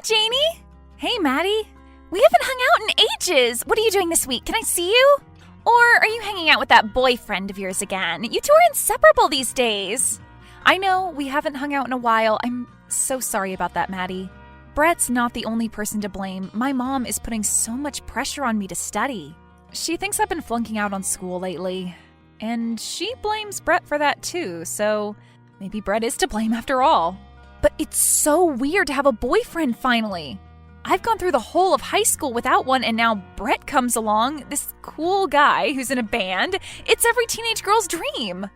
Jeanie! Hey, Maddy. We haven't hung out in ages. What are you doing this week? Can I see you? Or are you hanging out with that boyfriend of yours again? You two are inseparable these days. I know we haven't hung out in a while. I'm so sorry about that, Maddy. Brett's not the only person to blame. My mom is putting so much pressure on me to study. She thinks I've been flunking out on school lately. And she blames Brett for that too, so maybe Brett is to blame after all. But it's so weird to have a boyfriend finally. I've gone through the whole of high school without one, and now Brett comes along, this cool guy who's in a band. It's every teenage girl's dream.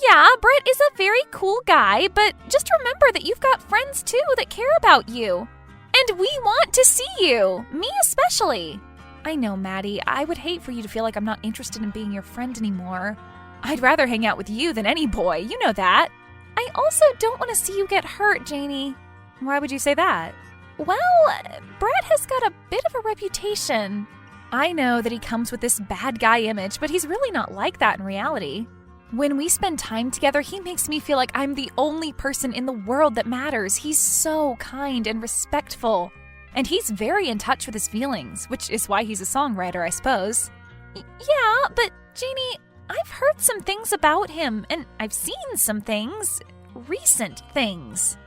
Yeah, Brett is a very cool guy, but just remember that you've got friends too that care about you. And we want to see you, me especially. I know, Maddy, I would hate for you to feel like I'm not interested in being your friend anymore. I'd rather hang out with you than any boy, you know that. I also don't want to see you get hurt, Jeanie. Why would you say that? Well, Brett has got a bit of a reputation. I know that he comes with this bad guy image, but he's really not like that in reality. When we spend time together, he makes me feel like I'm the only person in the world that matters. He's so kind and respectful. And he's very in touch with his feelings, which is why he's a songwriter, I suppose. Yeah, but Jeanie, I've heard some things about him, and I've seen some things. Recent things.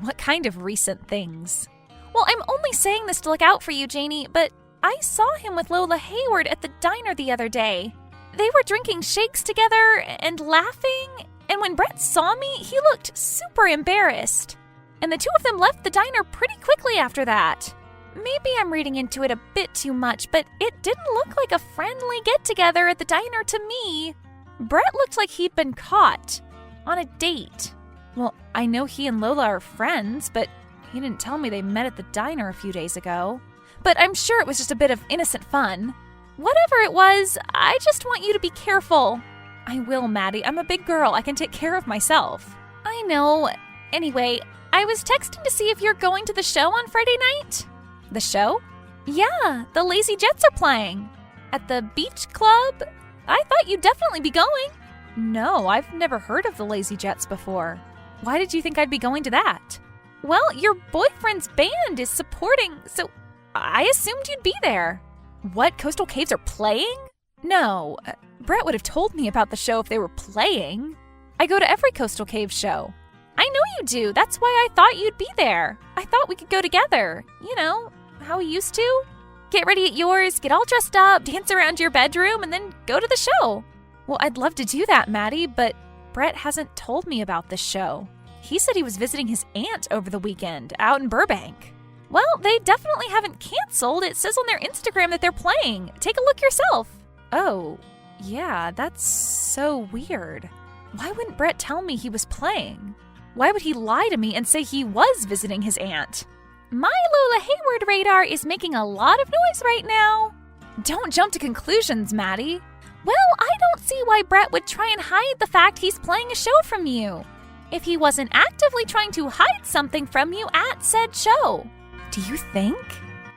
What kind of recent things? Well, I'm only saying this to look out for you, Jeanie, but I saw him with Lola Hayward at the diner the other day. They were drinking shakes together and laughing, and when Brett saw me, he looked super embarrassed. And the two of them left the diner pretty quickly after that. Maybe I'm reading into it a bit too much, but it didn't look like a friendly get-together at the diner to me. Brett looked like he'd been caught on a date. Well, I know he and Lola are friends, but he didn't tell me they met at the diner a few days ago. But I'm sure it was just a bit of innocent fun. Whatever it was, I just want you to be careful. I will, Maddy. I'm a big girl. I can take care of myself. I know. Anyway, I was texting to see if you're going to the show on Friday night. The show? Yeah, the Lazy Jets are playing. At the beach club? I thought you'd definitely be going. No, I've never heard of the Lazy Jets before. Why did you think I'd be going to that? Well, your boyfriend's band is supporting, so I assumed you'd be there. What, Coastal Caves are playing? No, Brett would have told me about the show if they were playing. I go to every Coastal Caves show. I know you do. That's why I thought you'd be there. I thought we could go together. You know, how we used to. Get ready at yours, get all dressed up, dance around your bedroom, and then go to the show. Well, I'd love to do that, Maddy, but Brett hasn't told me about this show. He said he was visiting his aunt over the weekend, out in Burbank. Well, they definitely haven't canceled. It says on their Instagram that they're playing. Take a look yourself. Oh, yeah, that's so weird. Why wouldn't Brett tell me he was playing? Why would he lie to me and say he was visiting his aunt? My Lola Hayward radar is making a lot of noise right now. Don't jump to conclusions, Maddy. Well, I don't see why Brett would try and hide the fact he's playing a show from you. If he wasn't actively trying to hide something from you at said show. Do you think?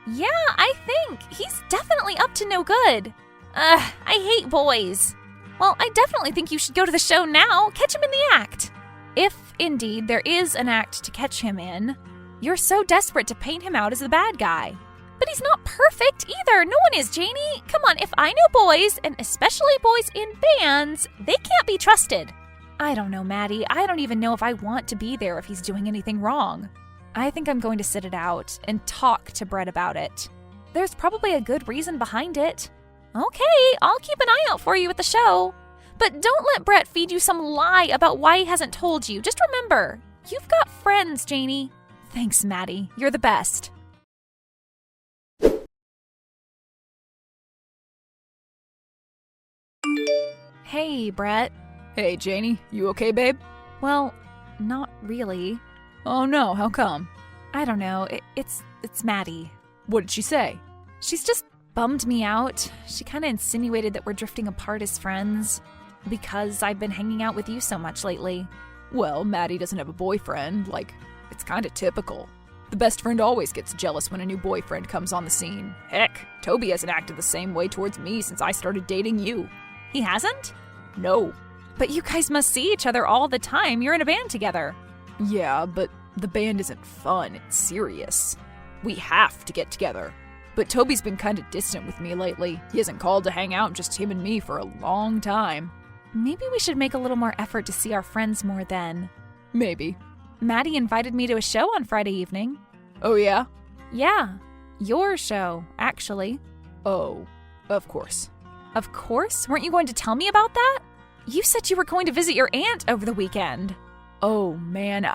Yeah, I think. He's definitely up to no good. I hate boys. Well, I definitely think you should go to the show now. Catch him in the act. If, indeed, there is an act to catch him in, you're so desperate to paint him out as the bad guy. But he's not perfect either. No one is, Jeanie. Come on, if I know boys, and especially boys in bands, they can't be trusted. I don't know, Maddy. I don't even know if I want to be there if he's doing anything wrong. I think I'm going to sit it out and talk to Brett about it. There's probably a good reason behind it. Okay, I'll keep an eye out for you at the show. But don't let Brett feed you some lie about why he hasn't told you. Just remember, you've got friends, Jeanie. Thanks, Maddy. You're the best. Hey, Brett. Hey, Jeanie. You okay, babe? Well, not really. Oh no, how come? I don't know. It's Maddy. What did she say? She's just bummed me out. She kind of insinuated that we're drifting apart as friends because I've been hanging out with you so much lately. Well, Maddy doesn't have a boyfriend. It's kind of typical. The best friend always gets jealous when a new boyfriend comes on the scene. Heck, Toby hasn't acted the same way towards me since I started dating you. He hasn't? No. But you guys must see each other all the time. You're in a band together. Yeah, but the band isn't fun. It's serious. We have to get together. But Toby's been kind of distant with me lately. He hasn't called to hang out, just him and me, for a long time. Maybe we should make a little more effort to see our friends more then. Maybe. Maddie invited me to a show on Friday evening. Oh, yeah? Yeah. Your show, actually. Oh, of course. Of course? Weren't you going to tell me about that? You said you were going to visit your aunt over the weekend. Oh, man.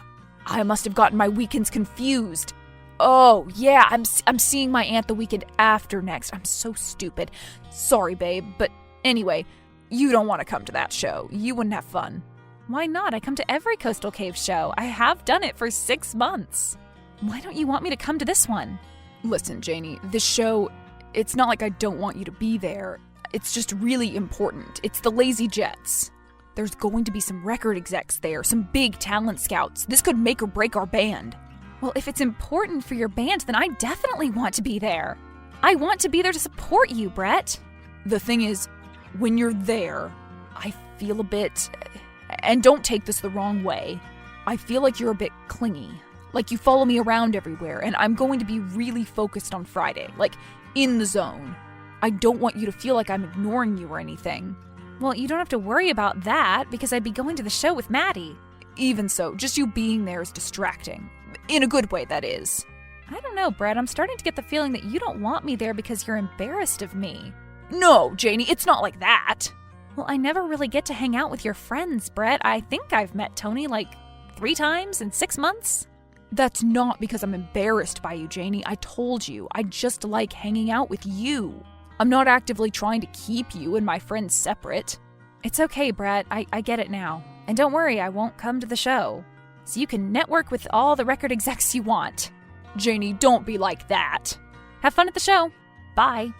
I must have gotten my weekends confused. Oh, yeah, I'm seeing my aunt the weekend after next. I'm so stupid. Sorry, babe, but anyway, you don't want to come to that show. You wouldn't have fun. Why not? I come to every Coastal Cave show. I have done it for 6 months. Why don't you want me to come to this one? Listen, Jeanie, this show, it's not like I don't want you to be there. It's just really important. It's the Lazy Jets. There's going to be some record execs there, some big talent scouts. This could make or break our band. Well, if it's important for your band, then I definitely want to be there. I want to be there to support you, Brett. The thing is, when you're there, I feel a bit... And don't take this the wrong way. I feel like you're a bit clingy. Like you follow me around everywhere, and I'm going to be really focused on Friday. Like, in the zone. I don't want you to feel like I'm ignoring you or anything. Well, you don't have to worry about that, because I'd be going to the show with Maddie. Even so, just you being there is distracting. In a good way, that is. I don't know, Brett. I'm starting to get the feeling that you don't want me there because you're embarrassed of me. No, Jeanie, it's not like that. Well, I never really get to hang out with your friends, Brett. I think I've met Tony like 3 times in 6 months. That's not because I'm embarrassed by you, Jeanie. I told you, I just like hanging out with you. I'm not actively trying to keep you and my friends separate. It's okay, Brett. I get it now. And don't worry, I won't come to the show. So you can network with all the record execs you want. Jeanie, don't be like that. Have fun at the show. Bye.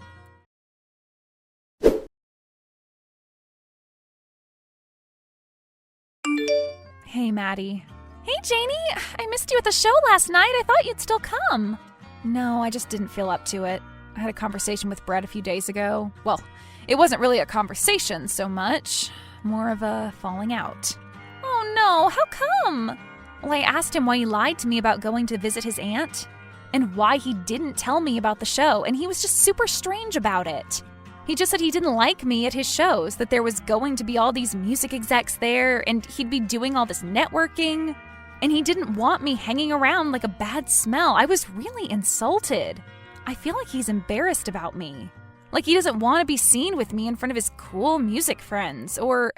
Hey, Maddie. Hey, Jeanie. I missed you at the show last night. I thought you'd still come. No, I just didn't feel up to it. I had a conversation with Brett a few days ago. Well, it wasn't really a conversation so much. More of a falling out. Oh no, how come? Well, I asked him why he lied to me about going to visit his aunt, and why he didn't tell me about the show, and he was just super strange about it. He just said he didn't like me at his shows, that there was going to be all these music execs there, and he'd be doing all this networking, and he didn't want me hanging around like a bad smell. I was really insulted. I feel like he's embarrassed about me. Like he doesn't want to be seen with me in front of his cool music friends, or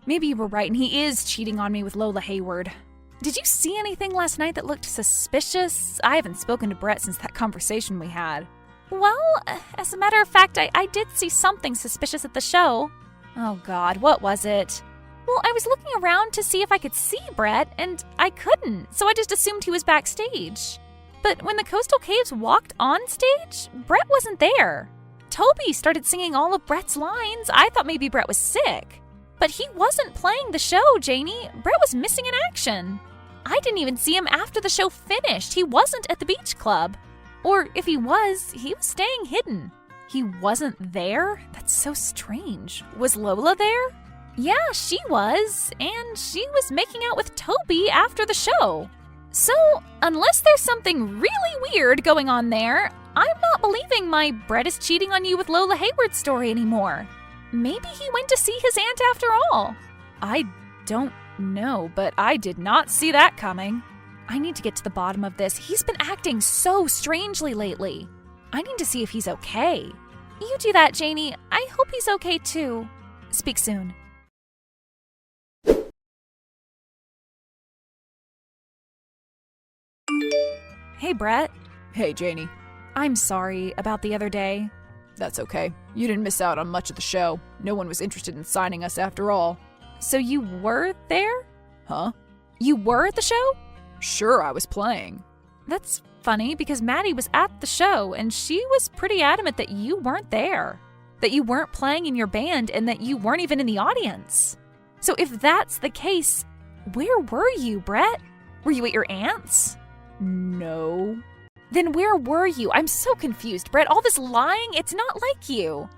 maybe you were right and he is cheating on me with Lola Hayward. Did you see anything last night that looked suspicious? I haven't spoken to Brett since that conversation we had. Well, as a matter of fact, I did see something suspicious at the show. Oh God, what was it? Well, I was looking around to see if I could see Brett, and I couldn't, so I just assumed he was backstage. But when the Coastal Caves walked on stage, Brett wasn't there. Toby started singing all of Brett's lines. I thought maybe Brett was sick. But he wasn't playing the show, Jeanie. Brett was missing in action. I didn't even see him after the show finished. He wasn't at the beach club. Or if he was staying hidden. He wasn't there? That's so strange. Was Lola there? Yeah, she was. And she was making out with Toby after the show. So, unless there's something really weird going on there, I'm not believing my Brett is cheating on you with Lola Hayward story anymore. Maybe he went to see his aunt after all. I don't know, but I did not see that coming. I need to get to the bottom of this. He's been acting so strangely lately. I need to see if he's okay. You do that, Jeanie. I hope he's okay too. Speak soon. Hey, Brett. Hey, Jeanie. I'm sorry about the other day. That's okay. You didn't miss out on much of the show. No one was interested in signing us after all. So you were there? Huh? You were at the show? Sure, I was playing. That's funny because Maddy was at the show and she was pretty adamant that you weren't there. That you weren't playing in your band and that you weren't even in the audience. So if that's the case, where were you, Brett? Were you at your aunt's? No. Then where were you? I'm so confused, Brett. All this lying, it's not like you.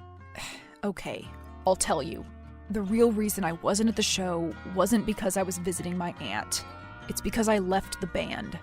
Okay, I'll tell you. The real reason I wasn't at the show wasn't because I was visiting my aunt. It's because I left the band.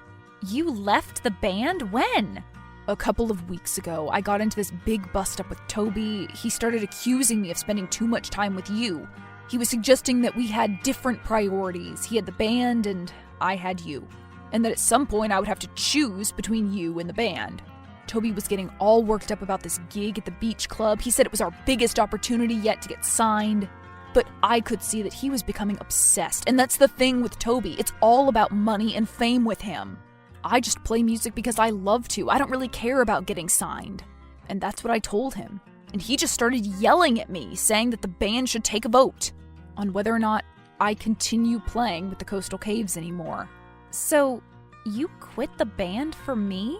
You left the band? When? A couple of weeks ago, I got into this big bust-up with Toby. He started accusing me of spending too much time with you. He was suggesting that we had different priorities. He had the band, and I had you. And that at some point I would have to choose between you and the band. Toby was getting all worked up about this gig at the beach club. He said it was our biggest opportunity yet to get signed. But I could see that he was becoming obsessed. And that's the thing with Toby. It's all about money and fame with him. I just play music because I love to. I don't really care about getting signed. And that's what I told him. And he just started yelling at me, saying that the band should take a vote on whether or not I continue playing with the Coastal Caves anymore. So, you quit the band for me?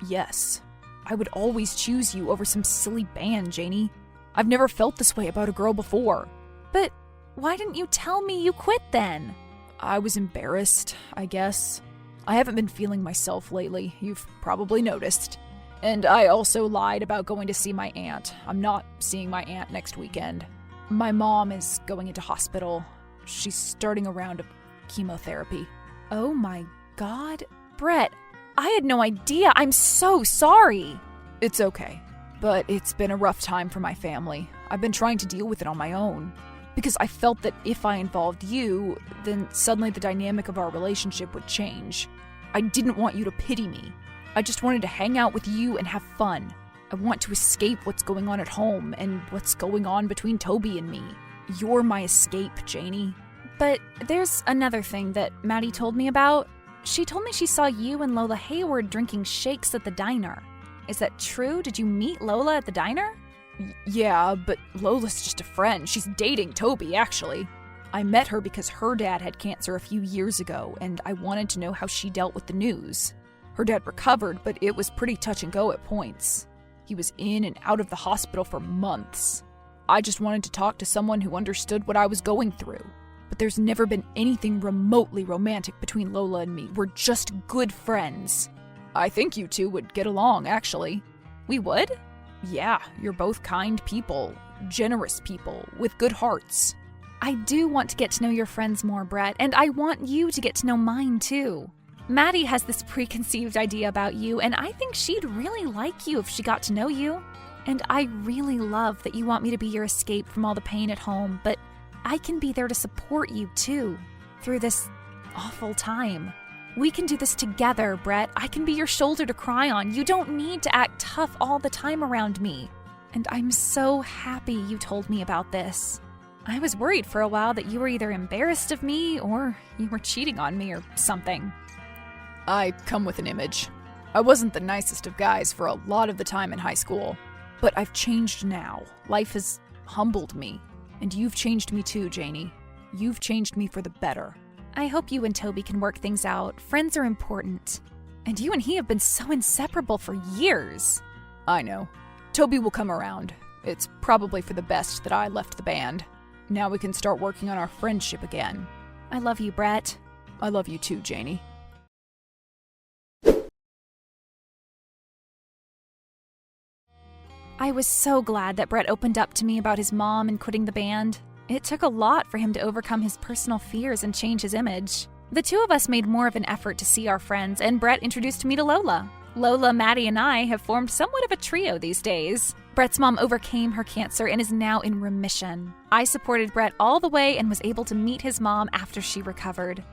Yes. I would always choose you over some silly band, Jeanie. I've never felt this way about a girl before. But why didn't you tell me you quit then? I was embarrassed, I guess. I haven't been feeling myself lately, you've probably noticed. And I also lied about going to see my aunt. I'm not seeing my aunt next weekend. My mom is going into hospital. She's starting a round of chemotherapy. Oh my God. Brett, I had no idea. I'm so sorry. It's okay, but it's been a rough time for my family. I've been trying to deal with it on my own. Because I felt that if I involved you, then suddenly the dynamic of our relationship would change. I didn't want you to pity me. I just wanted to hang out with you and have fun. I want to escape what's going on at home and what's going on between Toby and me. You're my escape, Jeanie. But there's another thing that Maddy told me about. She told me she saw you and Lola Hayward drinking shakes at the diner. Is that true? Did you meet Lola at the diner? Yeah, but Lola's just a friend. She's dating Toby, actually. I met her because her dad had cancer a few years ago, and I wanted to know how she dealt with the news. Her dad recovered, but it was pretty touch and go at points. He was in and out of the hospital for months. I just wanted to talk to someone who understood what I was going through. But there's never been anything remotely romantic between Lola and me. We're just good friends. I think you two would get along, actually. We would? Yeah, you're both kind people, generous people, with good hearts. I do want to get to know your friends more, Brett, and I want you to get to know mine, too. Maddy has this preconceived idea about you, and I think she'd really like you if she got to know you. And I really love that you want me to be your escape from all the pain at home, but I can be there to support you, too, through this awful time. We can do this together, Brett. I can be your shoulder to cry on. You don't need to act tough all the time around me. And I'm so happy you told me about this. I was worried for a while that you were either embarrassed of me or you were cheating on me or something. I come with an image. I wasn't the nicest of guys for a lot of the time in high school. But I've changed now. Life has humbled me. And you've changed me too, Jeanie. You've changed me for the better. I hope you and Toby can work things out. Friends are important. And you and he have been so inseparable for years. I know. Toby will come around. It's probably for the best that I left the band. Now we can start working on our friendship again. I love you, Brett. I love you too, Jeanie. I was so glad that Brett opened up to me about his mom and quitting the band. It took a lot for him to overcome his personal fears and change his image. The two of us made more of an effort to see our friends, and Brett introduced me to Lola. Lola, Maddy, and I have formed somewhat of a trio these days. Brett's mom overcame her cancer and is now in remission. I supported Brett all the way and was able to meet his mom after she recovered.